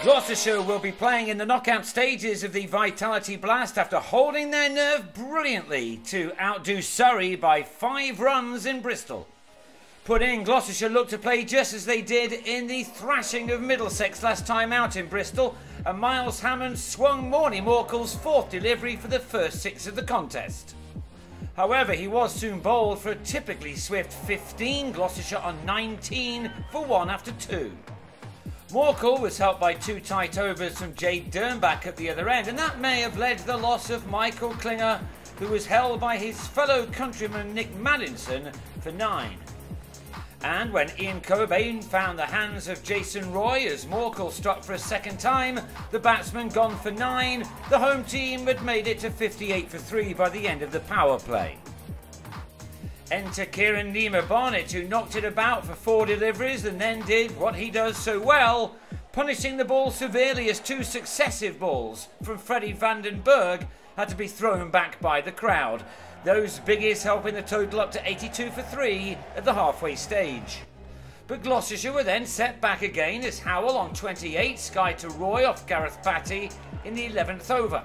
Gloucestershire will be playing in the knockout stages of the Vitality Blast after holding their nerve brilliantly to outdo Surrey by 5 runs in Bristol. Put in, Gloucestershire looked to play just as they did in the thrashing of Middlesex last time out in Bristol, and Miles Hammond swung Mornie Morkel's 4th delivery for the first 6 of the contest. However, he was soon bowled for a typically swift 15, Gloucestershire on 19 for 1 after 2. Morkel was helped by 2 tight overs from Jade Dernbach at the other end, and that may have led to the loss of Michael Klinger, who was held by his fellow countryman Nick Maddinson for 9. And when Ian Cobain found the hands of Jason Roy as Morkel struck for a second time, the batsman gone for 9, the home team had made it to 58 for 3 by the end of the power play. Enter Kieran Barnett, who knocked it about for 4 deliveries and then did what he does so well, punishing the ball severely as 2 successive balls from Freddie Vandenberg had to be thrown back by the crowd. Those biggies helping the total up to 82 for 3 at the halfway stage. But Gloucestershire were then set back again as Howell on 28 skied to Roy off Gareth Patty in the 11th over.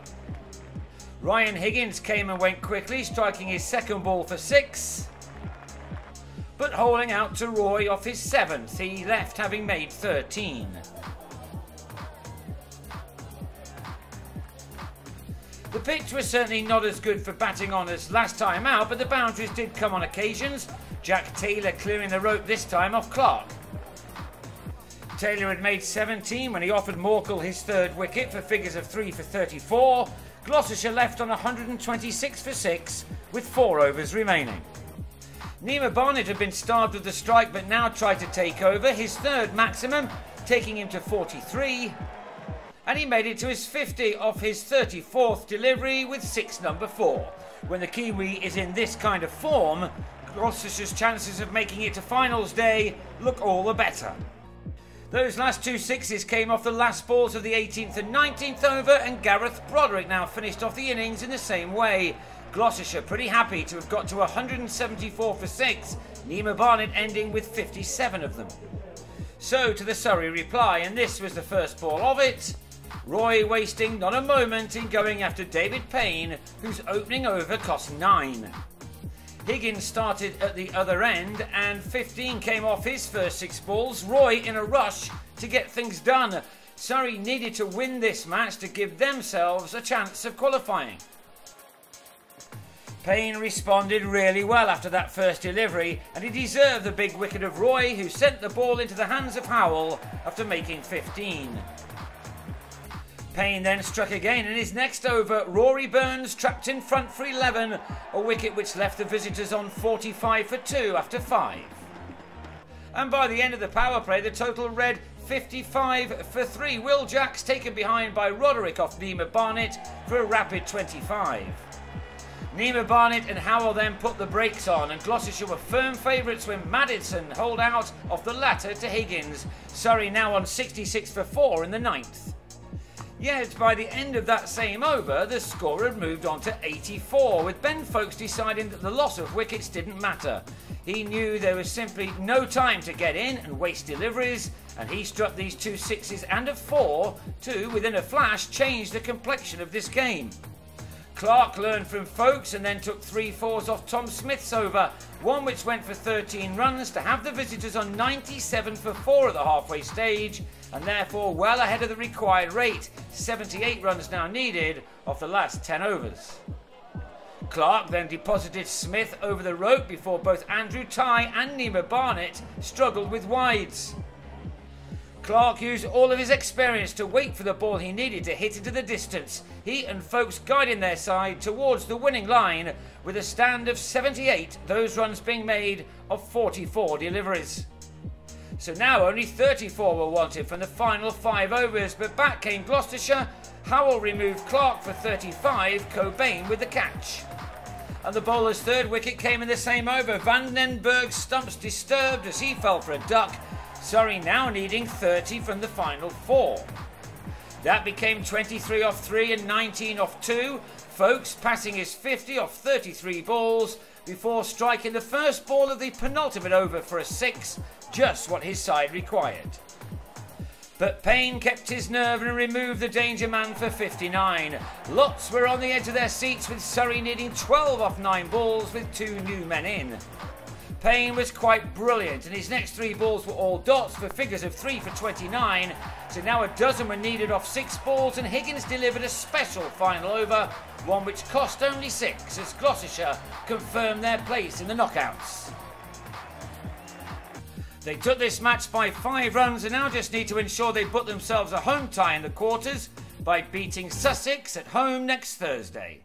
Ryan Higgins came and went quickly, striking his 2nd ball for 6. But holding out to Roy off his 7th, he left having made 13. The pitch was certainly not as good for batting on as last time out, but the boundaries did come on occasions, Jack Taylor clearing the rope this time off Clark. Taylor had made 17 when he offered Morkel his 3rd wicket for figures of 3 for 34. Gloucestershire left on 126 for 6 with 4 overs remaining. Barnett had been starved of the strike but now tried to take over, his 3rd maximum, taking him to 43. And he made it to his 50 off his 34th delivery with 6 number 4. When the Kiwi is in this kind of form, Gloucestershire's chances of making it to finals day look all the better. Those last 2 sixes came off the last balls of the 18th and 19th over, and Gareth Broderick now finished off the innings in the same way. Gloucestershire pretty happy to have got to 174 for 6, Barnett ending with 57 of them. So to the Surrey reply, and this was the first ball of it. Roy wasting not a moment in going after David Payne, whose opening over cost 9. Higgins started at the other end and 15 came off his first 6 balls, Roy in a rush to get things done. Surrey needed to win this match to give themselves a chance of qualifying. Payne responded really well after that first delivery, and he deserved the big wicket of Roy, who sent the ball into the hands of Howell after making 15. Payne then struck again in his next over. Rory Burns trapped in front for 11, a wicket which left the visitors on 45 for 2 after 5. And by the end of the power play, the total read 55 for 3. Will Jacks taken behind by Roderick off Barnett for a rapid 25. Barnett and Howell then put the brakes on, and Gloucestershire were firm favourites when Maddinson holed out off the latter to Higgins. Surrey now on 66 for 4 in the 9th. Yet by the end of that same over, the score had moved on to 84, with Ben Folkes deciding that the loss of wickets didn't matter. He knew there was simply no time to get in and waste deliveries, and he struck these 2 sixes and a 4 to, within a flash, change the complexion of this game. Clark learned from Folkes and then took 3 fours off Tom Smith's over, one which went for 13 runs to have the visitors on 97 for 4 at the halfway stage, and therefore well ahead of the required rate, 78 runs now needed off the last 10 overs. Clark then deposited Smith over the rope before both Andrew Tye and Barnett struggled with wides. Clark used all of his experience to wait for the ball he needed to hit into the distance, he and Folkes guiding their side towards the winning line with a stand of 78, those runs being made of 44 deliveries. So now only 34 were wanted from the final 5 overs, but back came Gloucestershire. Howell removed Clark for 35, Cobain with the catch. And the bowler's 3rd wicket came in the same over. Vandenberg's stumps disturbed as he fell for a duck. Surrey now needing 30 from the final 4. That became 23 off 3 and 19 off 2. Folkes passing his 50 off 33 balls before striking the first ball of the penultimate over for a 6, just what his side required. But Payne kept his nerve and removed the danger man for 59. Lots were on the edge of their seats, with Surrey needing 12 off 9 balls with 2 new men in. Payne was quite brilliant, and his next 3 balls were all dots for figures of 3 for 29, so now a dozen were needed off 6 balls, and Higgins delivered a special final over, one which cost only 6, as Gloucestershire confirmed their place in the knockouts. They took this match by 5 runs and now just need to ensure they put themselves a home tie in the quarters by beating Sussex at home next Thursday.